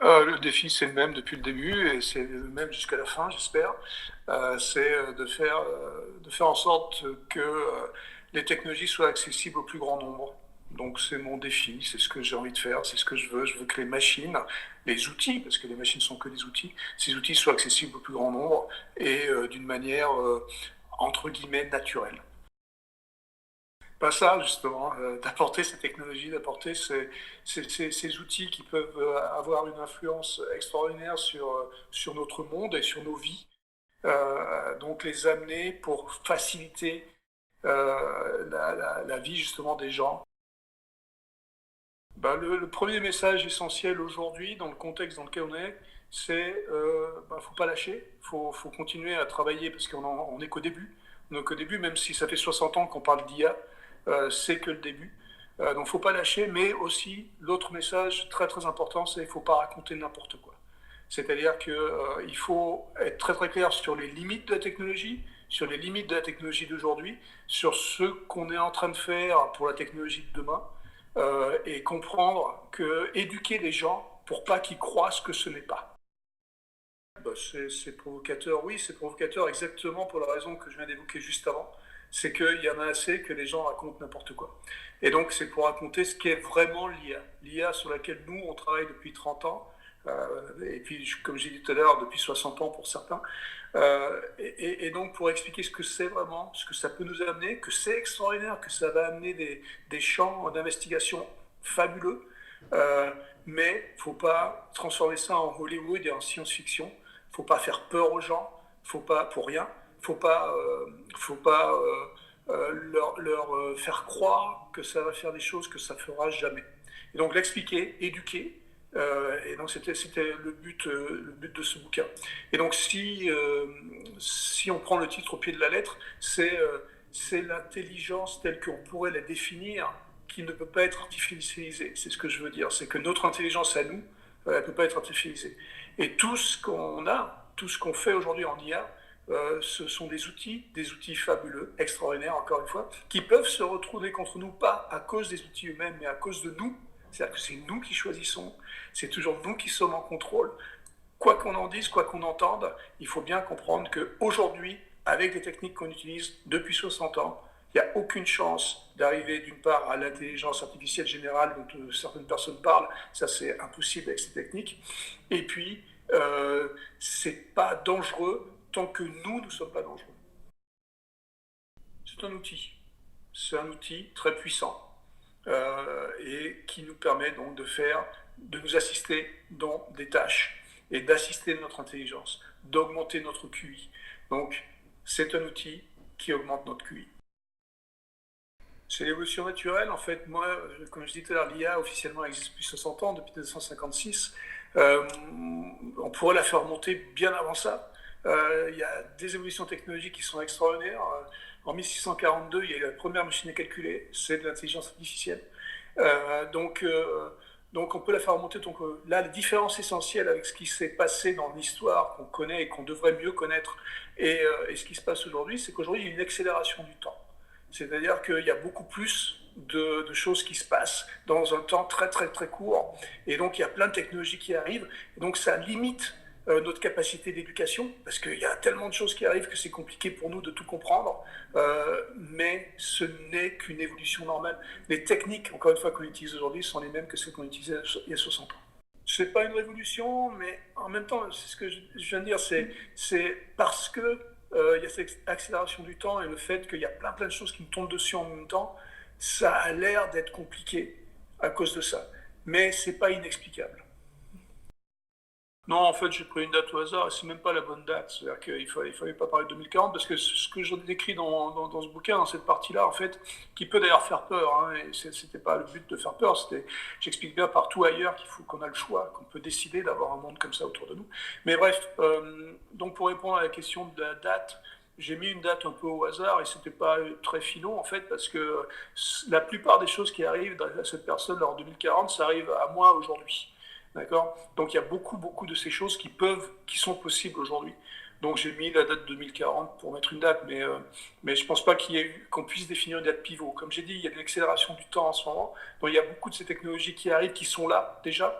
Le défi, c'est le même depuis le début et c'est le même jusqu'à la fin, j'espère. C'est de faire en sorte que les technologies soient accessibles au plus grand nombre. Donc c'est mon défi, c'est ce que j'ai envie de faire, c'est ce que je veux. Je veux que les machines, les outils, parce que les machines sont que des outils, ces outils soient accessibles au plus grand nombre et d'une manière entre guillemets naturelle. Pas ça, justement, d'apporter ces technologies, d'apporter ces outils qui peuvent avoir une influence extraordinaire sur notre monde et sur nos vies. Donc les amener pour faciliter la vie justement des gens. Ben, le premier message essentiel aujourd'hui, dans le contexte dans lequel on est, c'est faut pas lâcher, faut continuer à travailler parce on est qu'au début. On est qu'au début, même si ça fait 60 ans qu'on parle d'IA, c'est que le début. Donc faut pas lâcher, mais aussi l'autre message très très important, c'est qu'il faut pas raconter n'importe quoi. C'est-à-dire qu'il faut être très très clair sur les limites de la technologie, sur les limites de la technologie d'aujourd'hui, sur ce qu'on est en train de faire pour la technologie de demain, et comprendre que éduquer les gens pour pas qu'ils croient ce que ce n'est pas. Bah, c'est provocateur, oui, c'est provocateur exactement pour la raison que je viens d'évoquer juste avant. C'est qu'il y en a assez que les gens racontent n'importe quoi. Et donc, c'est pour raconter ce qu'est vraiment l'IA. L'IA sur laquelle nous, on travaille depuis 30 ans, et puis, comme j'ai dit tout à l'heure, depuis 60 ans pour certains. Et donc, pour expliquer ce que c'est vraiment, ce que ça peut nous amener, que c'est extraordinaire, que ça va amener des champs d'investigation fabuleux, mais il ne faut pas transformer ça en Hollywood et en science-fiction. Il ne faut pas faire peur aux gens, faut pas pour rien. Faut pas leur faire croire que ça va faire des choses que ça fera jamais. Et donc l'expliquer, éduquer. Et donc c'était le but de ce bouquin. Et donc si on prend le titre au pied de la lettre, c'est l'intelligence telle qu'on pourrait la définir qui ne peut pas être artificialisée. C'est ce que je veux dire. C'est que notre intelligence à nous, elle ne peut pas être artificialisée. Et tout ce qu'on a, tout ce qu'on fait aujourd'hui en IA, ce sont des outils fabuleux, extraordinaires, encore une fois, qui peuvent se retrouver contre nous, pas à cause des outils eux-mêmes, mais à cause de nous. C'est-à-dire que c'est nous qui choisissons, c'est toujours nous qui sommes en contrôle. Quoi qu'on en dise, quoi qu'on entende, il faut bien comprendre qu'aujourd'hui, avec les techniques qu'on utilise depuis 60 ans, il n'y a aucune chance d'arriver d'une part à l'intelligence artificielle générale dont certaines personnes parlent, ça c'est impossible avec ces techniques, et puis c'est pas dangereux tant que nous ne sommes pas dangereux. C'est un outil très puissant et qui nous permet donc de nous assister dans des tâches et d'assister notre intelligence, d'augmenter notre QI. Donc c'est un outil qui augmente notre QI. C'est l'évolution naturelle. En fait, moi, comme je disais tout à l'heure, l'IA officiellement existe depuis 60 ans, depuis 1956. On pourrait la faire monter bien avant ça. Il y a des évolutions technologiques qui sont extraordinaires. En 1642, il y a eu la première machine à calculer, c'est de l'intelligence artificielle. Donc on peut la faire remonter. Donc là, la différence essentielle avec ce qui s'est passé dans l'histoire qu'on connaît et qu'on devrait mieux connaître et ce qui se passe aujourd'hui, c'est qu'aujourd'hui, il y a une accélération du temps. C'est-à-dire qu'il y a beaucoup plus de choses qui se passent dans un temps très très très court. Et donc il y a plein de technologies qui arrivent. Et donc ça limite notre capacité d'éducation, parce qu'il y a tellement de choses qui arrivent que c'est compliqué pour nous de tout comprendre, mais ce n'est qu'une évolution normale. Les techniques, encore une fois, qu'on utilise aujourd'hui sont les mêmes que celles qu'on utilisait il y a 60 ans. C'est pas une révolution, mais en même temps, c'est ce que je viens de dire, c'est parce que il y a cette accélération du temps et le fait qu'il y a plein de choses qui nous tombent dessus en même temps, ça a l'air d'être compliqué à cause de ça. Mais c'est pas inexplicable. Non, en fait, j'ai pris une date au hasard et c'est même pas la bonne date. C'est-à-dire qu'il fallait pas parler de 2040 parce que ce que je décris dans ce bouquin, dans cette partie-là, en fait, qui peut d'ailleurs faire peur, hein, et c'était pas le but de faire peur, j'explique bien partout ailleurs qu'il faut qu'on a le choix, qu'on peut décider d'avoir un monde comme ça autour de nous. Mais bref, donc pour répondre à la question de la date, j'ai mis une date un peu au hasard et c'était pas très filon en fait parce que la plupart des choses qui arrivent à cette personne en 2040, ça arrive à moi aujourd'hui. D'accord? Donc il y a beaucoup, beaucoup de ces choses qui sont possibles aujourd'hui. Donc j'ai mis la date 2040 pour mettre une date, mais je ne pense pas qu'on puisse définir une date pivot. Comme j'ai dit, il y a une accélération du temps en ce moment. Donc il y a beaucoup de ces technologies qui arrivent, qui sont là déjà,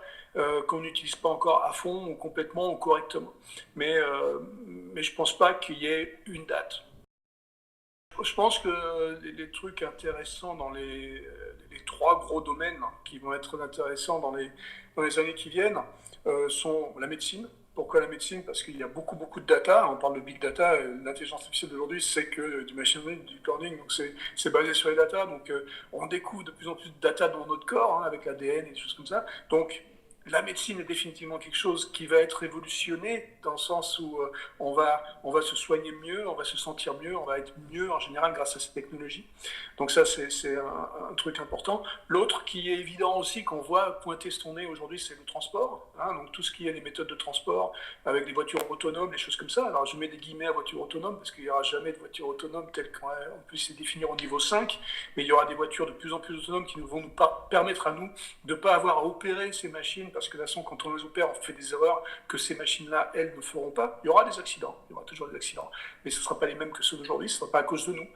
qu'on n'utilise pas encore à fond ou complètement ou correctement. Mais je ne pense pas qu'il y ait une date. Je pense que les trucs intéressants dans les trois gros domaines qui vont être intéressants dans les années qui viennent sont la médecine. Pourquoi la médecine? Parce qu'il y a beaucoup, beaucoup de data. On parle de big data. L'intelligence artificielle d'aujourd'hui, c'est que du machine learning, du learning. Donc, c'est basé sur les data. Donc, on découvre de plus en plus de data dans notre corps, avec l'ADN et des choses comme ça. Donc, la médecine est définitivement quelque chose qui va être révolutionné dans le sens où on va se soigner mieux, on va se sentir mieux, on va être mieux en général grâce à ces technologies. Donc ça, c'est un truc important. L'autre qui est évident aussi, qu'on voit pointer son nez aujourd'hui, c'est le transport. Donc tout ce qui est les méthodes de transport, avec des voitures autonomes, des choses comme ça. Alors je mets des guillemets à voiture autonome, parce qu'il n'y aura jamais de voiture autonome telle qu'on puisse les définir au niveau 5, mais il y aura des voitures de plus en plus autonomes qui vont nous permettre à nous de ne pas avoir à opérer ces machines, parce que de toute façon, quand on les opère, on fait des erreurs que ces machines-là, elles, ne feront pas. Il y aura des accidents, il y aura toujours des accidents, mais ce ne sera pas les mêmes que ceux d'aujourd'hui, ce ne sera pas à cause de nous.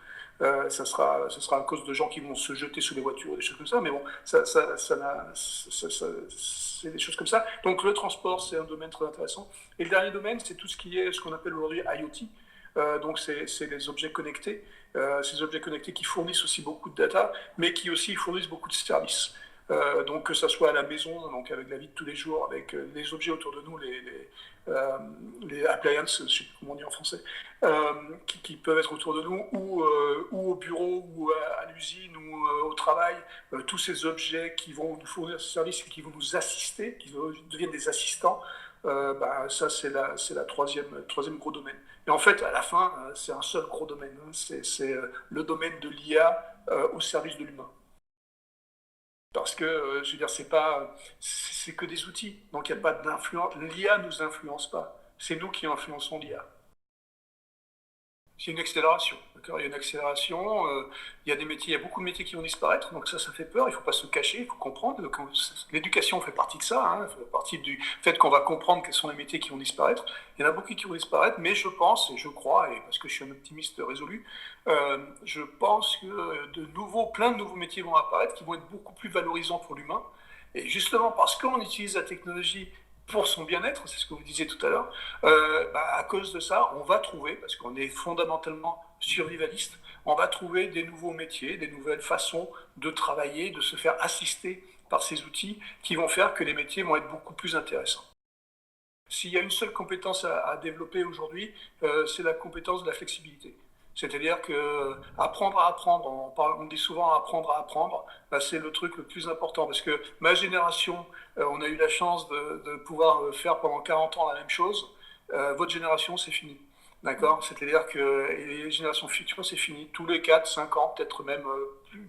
Ça sera à cause de gens qui vont se jeter sous les voitures, des choses comme ça, mais bon, c'est des choses comme ça. Donc le transport, c'est un domaine très intéressant. Et le dernier domaine, c'est tout ce qui est ce qu'on appelle aujourd'hui IoT. Donc c'est les objets connectés, ces objets connectés qui fournissent aussi beaucoup de data, mais qui aussi fournissent beaucoup de services. Donc que ça soit à la maison, donc avec la vie de tous les jours, avec les objets autour de nous, les appliances, je ne sais plus comment on dit en français, qui peuvent être autour de nous, ou au bureau, ou à l'usine, ou au travail, tous ces objets qui vont nous fournir ce service et qui vont nous assister, qui deviennent des assistants, ça c'est la troisième gros domaine. Et en fait, à la fin, c'est un seul gros domaine, c'est le domaine de l'IA au service de l'humain. Parce que, je veux dire, c'est que des outils. Donc, il n'y a pas d'influence. L'IA ne nous influence pas. C'est nous qui influençons l'IA. C'est une accélération. D'accord, il y a une accélération. Il y a des métiers, il y a beaucoup de métiers qui vont disparaître. Donc ça fait peur. Il ne faut pas se cacher. Il faut comprendre. L'éducation fait partie de ça. Fait partie du fait qu'on va comprendre quels sont les métiers qui vont disparaître. Il y en a beaucoup qui vont disparaître, mais je pense et je crois, et parce que je suis un optimiste résolu, je pense que plein de nouveaux métiers vont apparaître qui vont être beaucoup plus valorisants pour l'humain. Et justement parce qu'on utilise la technologie pour son bien-être, c'est ce que vous disiez tout à l'heure, à cause de ça, on va trouver, parce qu'on est fondamentalement survivaliste, on va trouver des nouveaux métiers, des nouvelles façons de travailler, de se faire assister par ces outils qui vont faire que les métiers vont être beaucoup plus intéressants. S'il y a une seule compétence à développer aujourd'hui, c'est la compétence de la flexibilité. C'est-à-dire que apprendre à apprendre, on dit souvent apprendre à apprendre, c'est le truc le plus important. Parce que ma génération, on a eu la chance de pouvoir faire pendant 40 ans la même chose. Votre génération, c'est fini. D'accord? C'est-à-dire que les générations futures, c'est fini. Tous les 4, 5 ans, peut-être même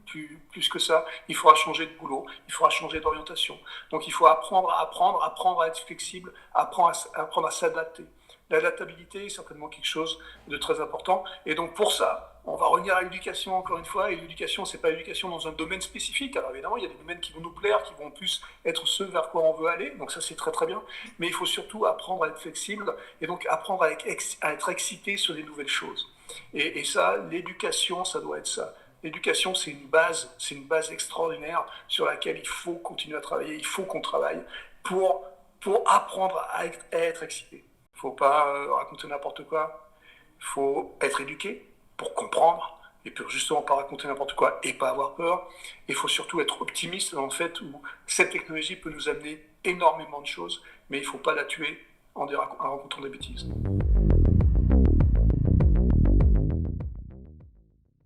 plus que ça, il faudra changer de boulot, il faudra changer d'orientation. Donc il faut apprendre à être flexible, apprendre à s'adapter. L'adaptabilité est certainement quelque chose de très important. Et donc pour ça, on va revenir à l'éducation encore une fois. Et l'éducation, c'est pas l'éducation dans un domaine spécifique. Alors évidemment, il y a des domaines qui vont nous plaire, qui vont plus être ceux vers quoi on veut aller. Donc ça, c'est très très bien. Mais il faut surtout apprendre à être flexible et donc apprendre à être excité sur des nouvelles choses. Et ça, l'éducation, ça doit être ça. L'éducation, c'est une base extraordinaire sur laquelle il faut continuer à travailler. Il faut qu'on travaille pour apprendre à être excité. Il ne faut pas raconter n'importe quoi. Il faut être éduqué pour comprendre et pour justement pas raconter n'importe quoi et pas avoir peur. Il faut surtout être optimiste dans le fait où cette technologie peut nous amener énormément de choses, mais il ne faut pas la tuer en racontant des bêtises.